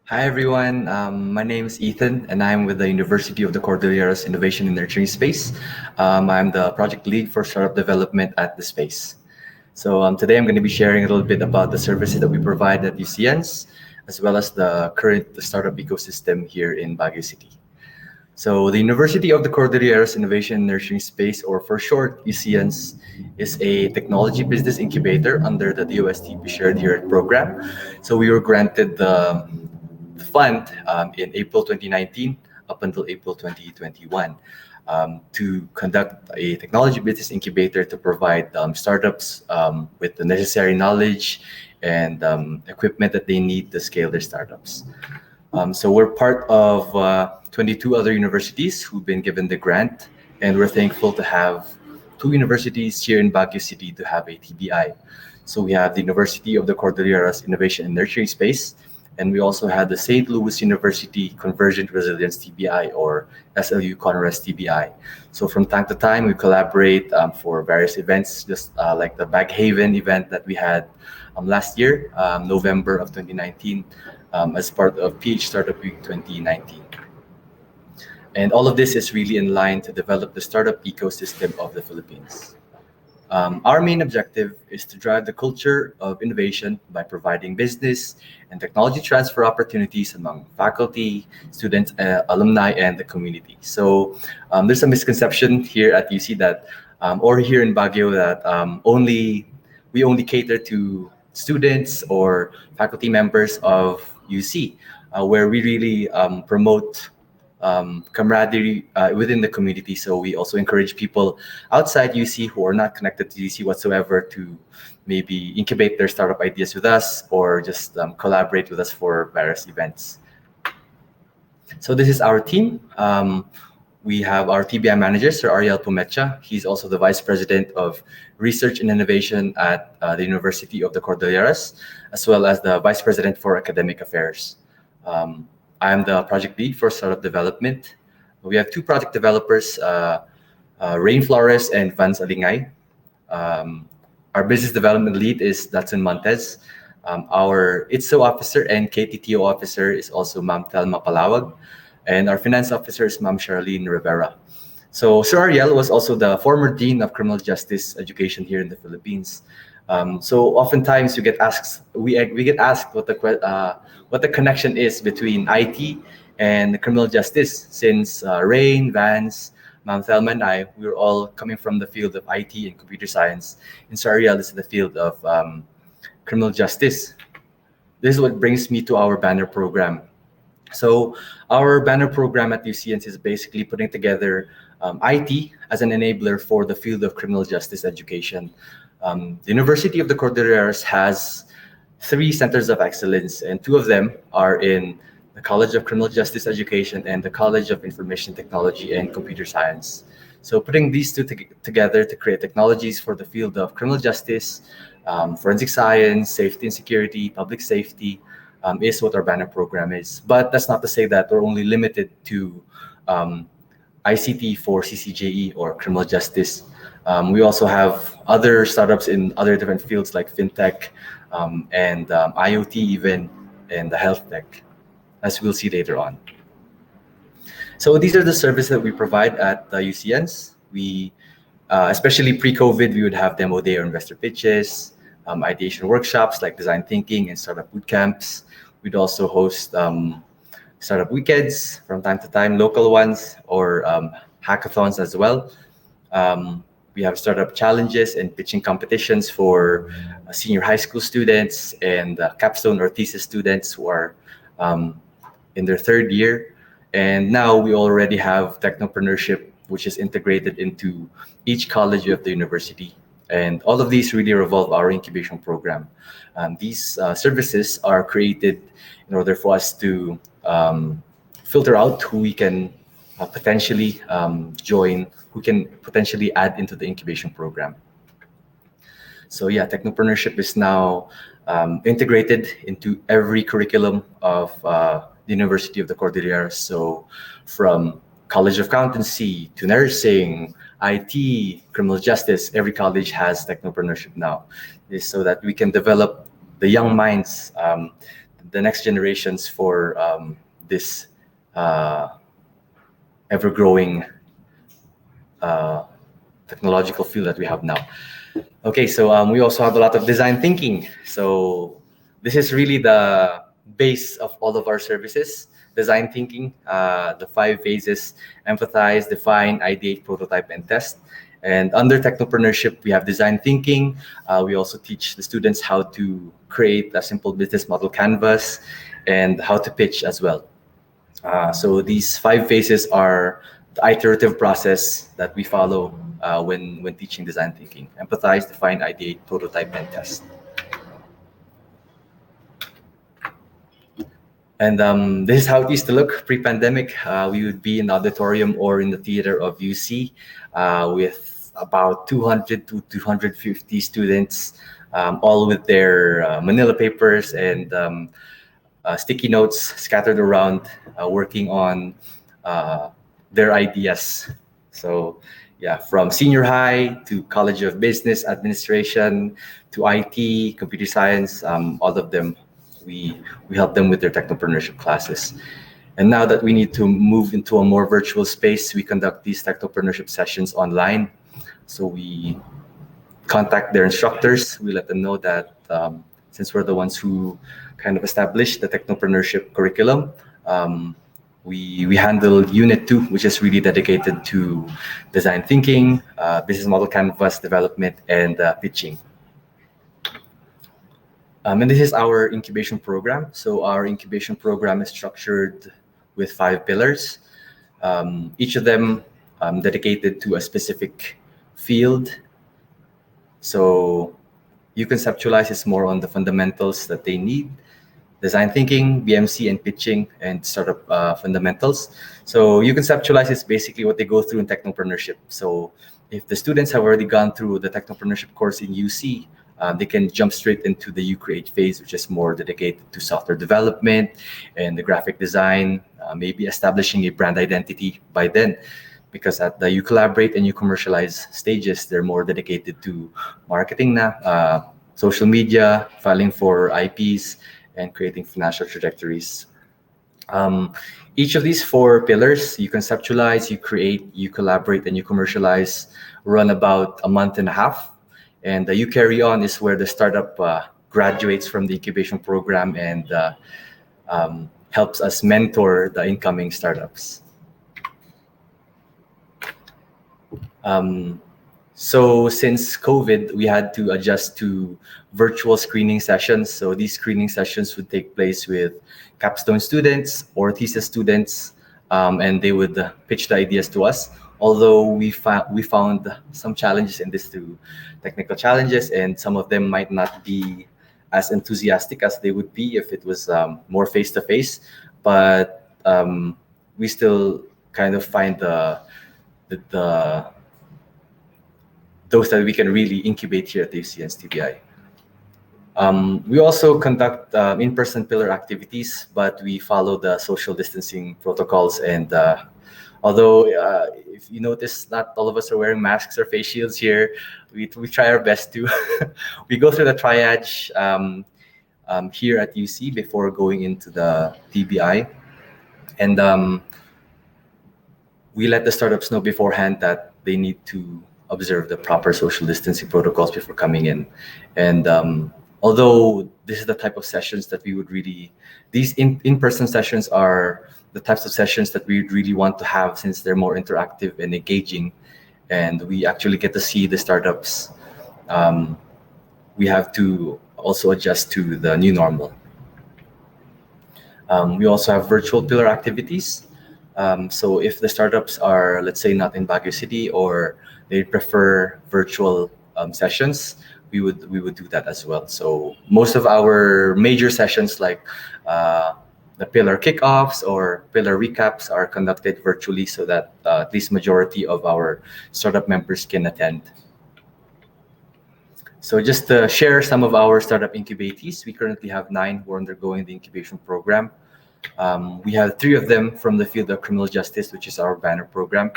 Hi everyone, my name is Ethan and I'm with the University of the Cordillera's Innovation and Nurturing Space. I'm the project lead for startup development at the space. Today I'm going to be sharing a little bit about the services that we provide at UCIANS, as well as the current startup ecosystem here in Baguio City. So the University of the Cordillera's Innovation and Nurturing Space, or for short, UCIANS, is a technology business incubator under the DOSTP Shared Here program. So we were granted the fund in April 2019 up until April 2021 to conduct a technology business incubator to provide startups with the necessary knowledge and equipment that they need to scale their startups. So we're part of 22 other universities who've been given the grant, and we're thankful to have two universities here in Baguio City to have a TBI. So we have the University of the Cordillera's Innovation and Nurturing Space, and we also had the St. Louis University Convergent Resilience TBI, or SLU Conres TBI. So from time to time, we collaborate for various events, just like the Baghaven event that we had last year, November of 2019, as part of PH Startup Week 2019. And all of this is really in line to develop the startup ecosystem of the Philippines. Our main objective is to drive the culture of innovation by providing business and technology transfer opportunities among faculty, students, alumni, and the community. So there's a misconception here at UC that, or here in Baguio, that we only cater to students or faculty members of UC, where we really promote camaraderie within the community. So we also encourage people outside UC who are not connected to UC whatsoever to maybe incubate their startup ideas with us or just collaborate with us for various events. So this is our team. We have our TBI manager, Sir Ariel Pumecha. He's also the Vice President of Research and Innovation at the University of the Cordilleras, as well as the Vice President for Academic Affairs. I'm the project lead for startup development. We have two project developers, Rain Flores and Vance Alingay. Our business development lead is Datsun Montez. Our ITSO officer and KTTO officer is also Ma'am Telma Palawag. And our finance officer is Ma'am Charlene Rivera. So Sir Ariel was also the former Dean of Criminal Justice Education here in the Philippines. So oftentimes we get asked what the connection is between IT and criminal justice. Since Rain, Vance, Ma'am Thelma, and I, we were all coming from the field of IT and computer science, and Sir Ariel is in the field of criminal justice. This is what brings me to our banner program. So our banner program at UCIANS is basically putting together IT as an enabler for the field of criminal justice education. The University of the Cordilleras has 3 centers of excellence, and 2 of them are in the College of Criminal Justice Education and the College of Information Technology and Computer Science. So putting these two together to create technologies for the field of criminal justice, forensic science, safety and security, public safety, is what our banner program is. But that's not to say that we're only limited to ICT for CCJE or criminal justice. We also have other startups in other different fields like fintech and IoT even, and the health tech, as we'll see later on. So these are the services that we provide at the UCIANS. We, especially pre-COVID, we would have demo day or investor pitches, ideation workshops like design thinking and startup boot camps. We'd also host startup weekends from time to time, local ones, or hackathons as well. We have startup challenges and pitching competitions for senior high school students and capstone or thesis students who are in their 3rd year. And now we already have technopreneurship, which is integrated into each college of the university. And all of these really revolve our incubation program. These services are created in order for us to filter out who we can potentially join, who can potentially add into the incubation program. So yeah, technopreneurship is now integrated into every curriculum of the University of the Cordillera. So from College of Accountancy to nursing, IT, criminal justice, every college has technopreneurship now. Is so that we can develop the young minds the next generations for this ever-growing technological field that we have now. Okay, so we also have a lot of design thinking. So this is really the base of all of our services. Design thinking, the 5 phases: empathize, define, ideate, prototype, and test. And under technopreneurship, we have design thinking. We also teach the students how to create a simple business model canvas and how to pitch as well. So these 5 phases are the iterative process that we follow when teaching design thinking: empathize, define, ideate, prototype, and test. And this is how it used to look pre-pandemic. We would be in the auditorium or in the theater of UC with about 200 to 250 students, all with their manila papers and sticky notes scattered around, working on their ideas. So yeah, from senior high to College of Business Administration to IT, computer science, all of them, we help them with their technopreneurship classes. And now that we need to move into a more virtual space, we conduct these technopreneurship sessions online. So we contact their instructors. We let them know that since we're the ones who kind of established the technopreneurship curriculum, we handle Unit 2, which is really dedicated to design thinking, business model canvas development, and pitching. And this is our incubation program. So our incubation program is structured with 5 pillars, each of them dedicated to a specific field. So you conceptualize is more on the fundamentals that they need: design thinking, BMC, and pitching, and startup fundamentals. So you conceptualize is basically what they go through in technopreneurship. So if the students have already gone through the technopreneurship course in UC, they can jump straight into the UCreate phase, which is more dedicated to software development and the graphic design, maybe establishing a brand identity by then. Because at the you collaborate and you commercialize stages, they're more dedicated to marketing now, social media, filing for IPs, and creating financial trajectories. Each of these 4 pillars, you conceptualize, you create, you collaborate, and you commercialize, run about a month and a half. And the you carry on is where the startup graduates from the incubation program and helps us mentor the incoming startups. So since COVID, we had to adjust to virtual screening sessions. So these screening sessions would take place with capstone students or thesis students, and they would pitch the ideas to us. Although we found some challenges in this through technical challenges, and some of them might not be as enthusiastic as they would be if it was more face-to-face. But we still kind of find those that we can really incubate here at the UCIANS TBI. We also conduct in-person pillar activities, but we follow the social distancing protocols. And although if you notice, not all of us are wearing masks or face shields here, we try our best to. We go through the triage here at UC before going into the TBI. And we let the startups know beforehand that they need to observe the proper social distancing protocols before coming in. And although this is the type of sessions that we would really, these in-person sessions are the types of sessions that we really want to have, since they're more interactive and engaging, and we actually get to see the startups. We have to also adjust to the new normal. We also have virtual pillar activities. So if the startups are, let's say, not in Baguio City, or they prefer virtual sessions, we would do that as well. So most of our major sessions, like the pillar kickoffs or pillar recaps, are conducted virtually, so that at least majority of our startup members can attend. So just to share some of our startup incubatees, we currently have 9 who are undergoing the incubation program. We have 3 of them from the field of criminal justice, which is our banner program.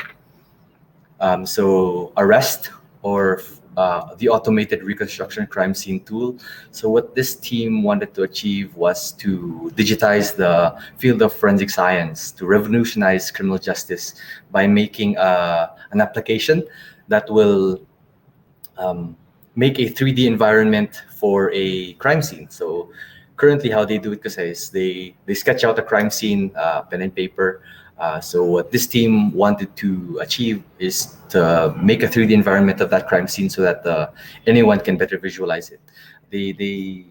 So Arrest, or the automated reconstruction crime scene tool. So what this team wanted to achieve was to digitize the field of forensic science, to revolutionize criminal justice by making an application that will make a 3D environment for a crime scene. So currently how they do it kasi is they sketch out a crime scene, pen and paper. So what this team wanted to achieve is to make a 3D environment of that crime scene so that anyone can better visualize it. They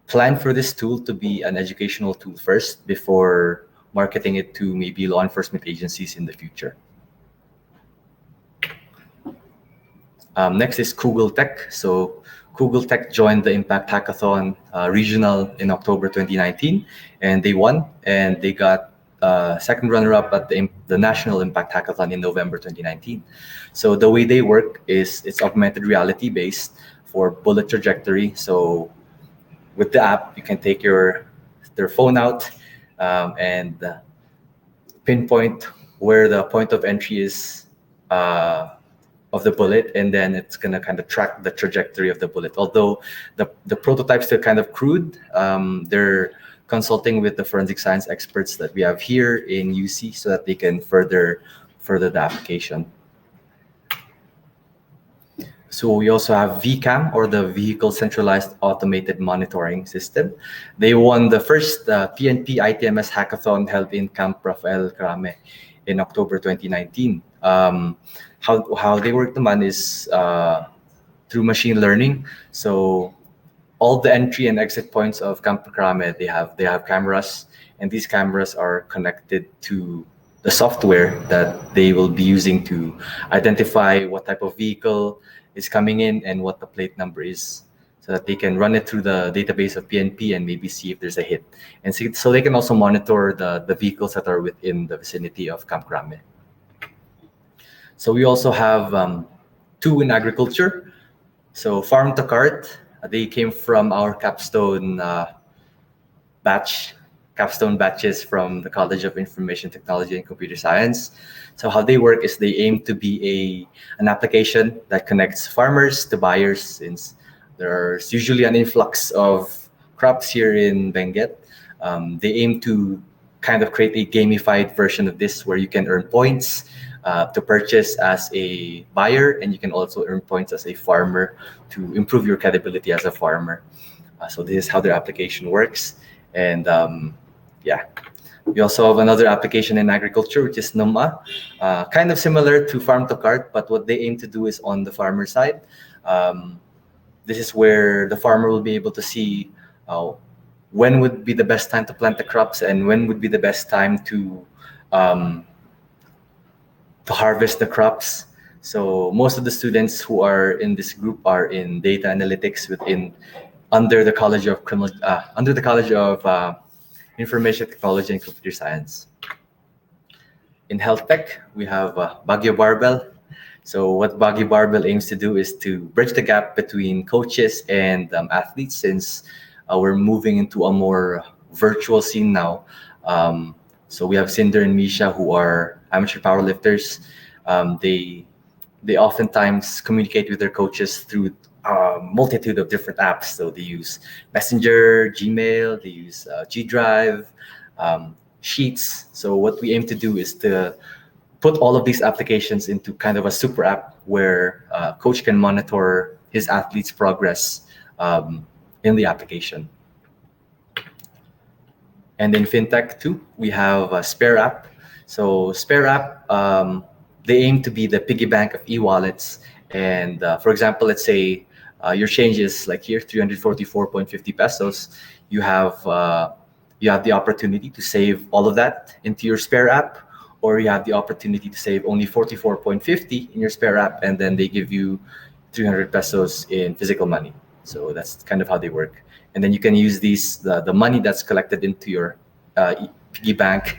plan for this tool to be an educational tool first before marketing it to maybe law enforcement agencies in the future. Next is Google Tech. So Google Tech joined the Impact Hackathon regional in October 2019, and they won, and they got second runner-up at the National Impact Hackathon in November 2019. So the way they work is it's augmented reality based for bullet trajectory. So with the app, you can take their phone out and pinpoint where the point of entry is of the bullet, and then it's gonna kind of track the trajectory of the bullet. Although the prototype's still kind of crude, they're consulting with the forensic science experts that we have here in UC so that they can further the application. So we also have VCAM, or the Vehicle Centralized Automated Monitoring System. They won the first PNP ITMS hackathon held in Camp Rafael Crame in October 2019. How they work naman is through machine learning. So all the entry and exit points of Camp Crame, they have cameras, and these cameras are connected to the software that they will be using to identify what type of vehicle is coming in and what the plate number is, so that they can run it through the database of PNP and maybe see if there's a hit. And so they can also monitor the vehicles that are within the vicinity of Camp Crame. So we also have two in agriculture. So Farm to Cart, they came from our capstone batches from the College of Information Technology and Computer Science. So how they work is they aim to be an application that connects farmers to buyers, since there's usually an influx of crops here in Benguet. They aim to kind of create a gamified version of this where you can earn points to purchase as a buyer, and you can also earn points as a farmer to improve your credibility as a farmer. So this is how their application works. And yeah, we also have another application in agriculture, which is Numa, kind of similar to Farm to Cart, but what they aim to do is on the farmer side. This is where the farmer will be able to see when would be the best time to plant the crops and when would be the best time to harvest the crops. So most of the students who are in this group are in data analytics under the College of Information Technology and Computer Science. In health tech, we have Baguio Barbell. So what Baguio Barbell aims to do is to bridge the gap between coaches and athletes, since we're moving into a more virtual scene now. So we have Cinder and Misha, who are amateur powerlifters. They oftentimes communicate with their coaches through a multitude of different apps. So they use Messenger, Gmail, they use G Drive, Sheets. So what we aim to do is to put all of these applications into kind of a super app where coach can monitor his athlete's progress in the application. And in fintech too, we have a Spare App. So Spare App, they aim to be the piggy bank of e-wallets. And for example, let's say your change is like here, 344.50 pesos. You have the opportunity to save all of that into your Spare App, or you have the opportunity to save only 44.50 in your Spare App, and then they give you 300 pesos in physical money. So that's kind of how they work. And then you can use the money that's collected into your piggy bank,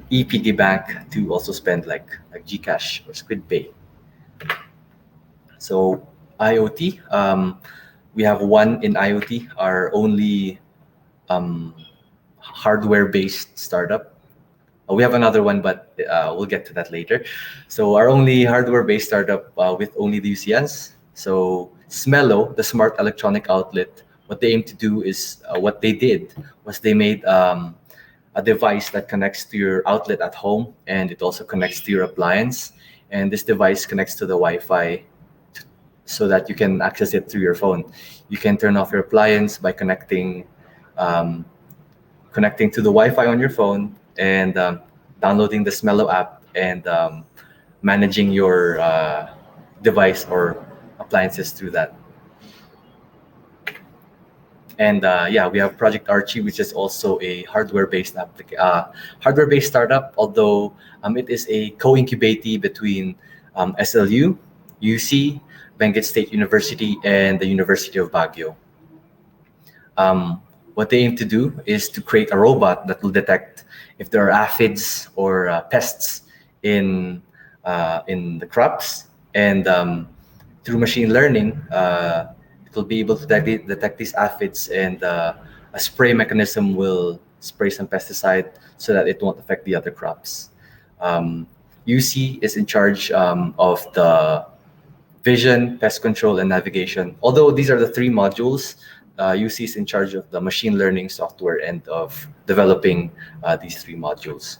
e-piggy bank, to also spend like GCash or SquidPay. So IoT, we have one in IoT, our only hardware-based startup. We have another one, but we'll get to that later. So our only hardware-based startup with only the UCIANS. So Smello, the smart electronic outlet, what they aim to do is what they did was they made a device that connects to your outlet at home, and it also connects to your appliance. And this device connects to the Wi-Fi so that you can access it through your phone. You can turn off your appliance by um, connecting to the Wi-Fi on your phone and downloading the Smello app and managing your device or appliances through that. And yeah, we have Project Archie, which is also a hardware-based startup. Although it is a co-incubatee between SLU, UC, Benguet State University, and the University of Baguio. Um, what they aim to do is to create a robot that will detect if there are aphids or pests in the crops, and through machine learning, it will be able to detect these aphids, and a spray mechanism will spray some pesticide so that it won't affect the other crops. Um, UC is in charge of the vision, pest control, and navigation. Although these are the three modules, UC is in charge of the machine learning software and of developing these three modules.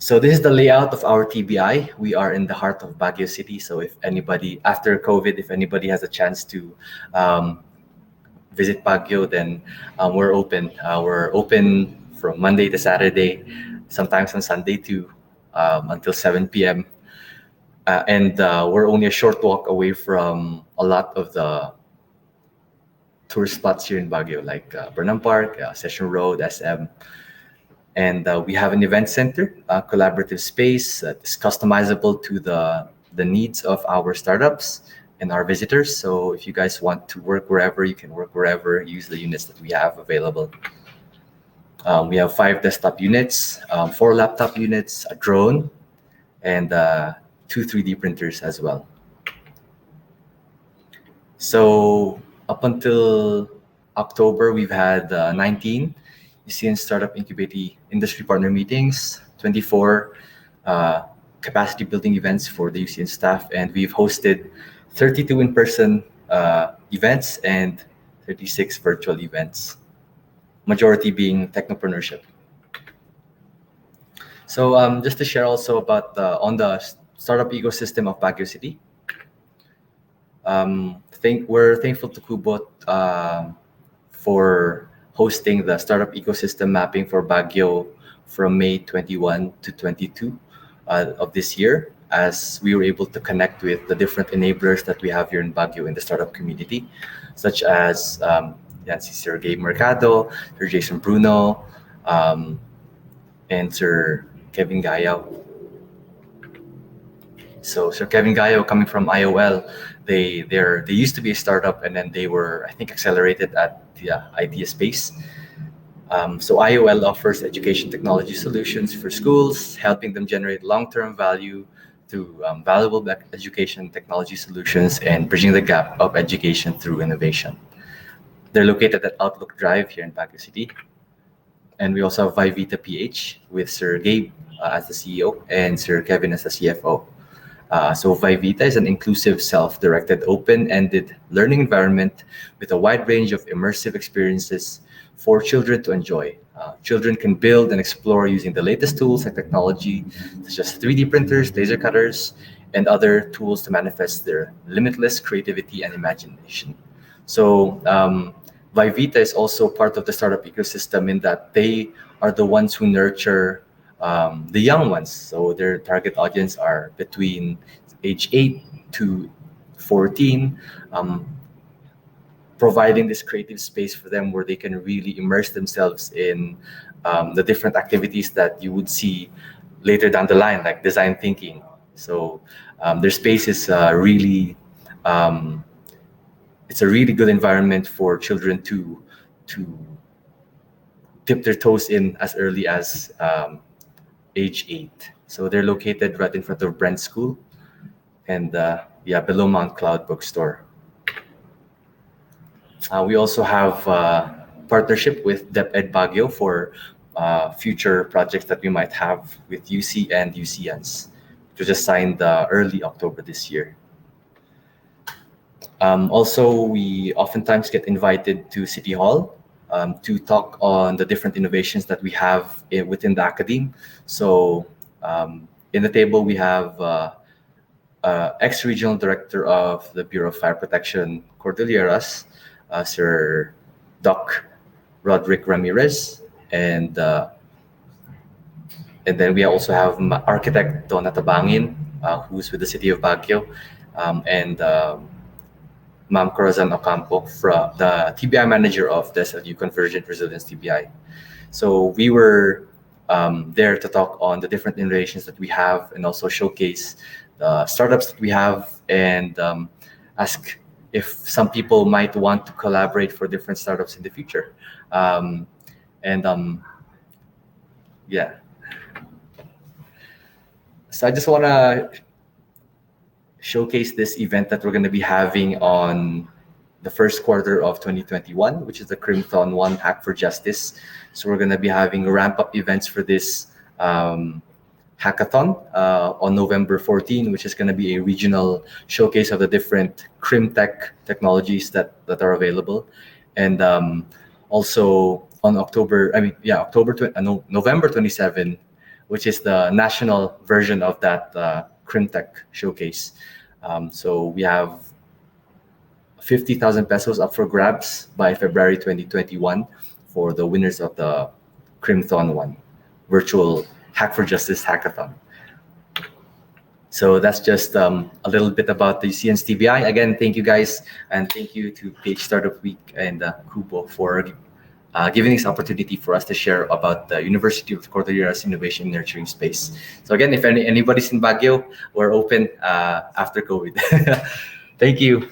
So this is the layout of our TBI. We are in the heart of Baguio City. So if anybody, after COVID, if anybody has a chance to um, visit Baguio, then we're open. We're open from Monday to Saturday, sometimes on Sunday too, until 7 p.m. And we're only a short walk away from a lot of the tourist spots here in Baguio, like Burnham Park, Session Road, SM. And we have an event center, a collaborative space that is customizable to the needs of our startups and our visitors. So if you guys want to work wherever, you can work wherever, use the units that we have available. We have 5 desktop units, 4 laptop units, a drone, and 2 3D printers as well. So up until October, we've had 19 UCIANS Startup Incubator Industry Partner Meetings, 24 capacity building events for the UCIANS staff, and we've hosted 32 in-person events and 36 virtual events, majority being technopreneurship. So just to share also about on the startup ecosystem of Baguio City. We're thankful to Kubot for hosting the startup ecosystem mapping for Baguio from May 21 to 22 of this year, as we were able to connect with the different enablers that we have here in Baguio in the startup community, such as Sir Gabe Mercado, Sir Jason Bruno, and Sir Kevin Gayao. So Sir Kevin Gayo, coming from IOL, they used to be a startup, and then they were, I think, accelerated at the idea space. So IOL offers education technology solutions for schools, helping them generate long-term value through valuable education technology solutions and bridging the gap of education through innovation. They're located at Outlook Drive here in Baguio City. And we also have Vivita PH with Sir Gabe as the CEO and Sir Kevin as the CFO. So Vivita is an inclusive, self-directed, open-ended learning environment with a wide range of immersive experiences for children to enjoy. Children can build and explore using the latest tools and technology, such as 3D printers, laser cutters, and other tools to manifest their limitless creativity and imagination. So Vivita is also part of the startup ecosystem in that they are the ones who nurture the young ones. So their target audience are between age 8 to 14, providing this creative space for them where they can really immerse themselves in the different activities that you would see later down the line, like design thinking. So their space is it's a really good environment for children to dip their toes in as early as age 8. So they're located right in front of Brent School and below Mount Cloud Bookstore. We also have partnership with DepEd Baguio for future projects that we might have with UC and UCIANS, which was just signed early October this year. Also, we oftentimes get invited to City Hall to talk on the different innovations that we have within the academe. So in the table, we have ex-regional director of the Bureau of Fire Protection, Cordilleras, Sir Doc Roderick Ramirez, and then we also have architect Donna Tabangin, who's with the city of Baguio, and Ma'am Corazon Ocampo, from the TBI manager of the SLU Convergent Resilience TBI. So we were there to talk on the different innovations that we have and also showcase the startups that we have and ask if some people might want to collaborate for different startups in the future. And yeah, so I just want to showcase this event that we're going to be having on the first quarter of 2021, which is the Crimthon 1 Hack for Justice. So we're going to be having ramp-up events for this hackathon on November 14, which is going to be a regional showcase of the different crim tech technologies that are available. And also on November 27, which is the national version of that crim tech showcase. So we have 50,000 pesos up for grabs by February 2021 for the winners of the Crimthon 1 virtual Hack for Justice hackathon. So that's just a little bit about the UCIANS TBI. Again, thank you guys, and thank you to PH Startup Week and Kubo for giving this opportunity for us to share about the University of Cordillera's innovation nurturing space. So again, if anybody's in Baguio, we're open after COVID. Thank you.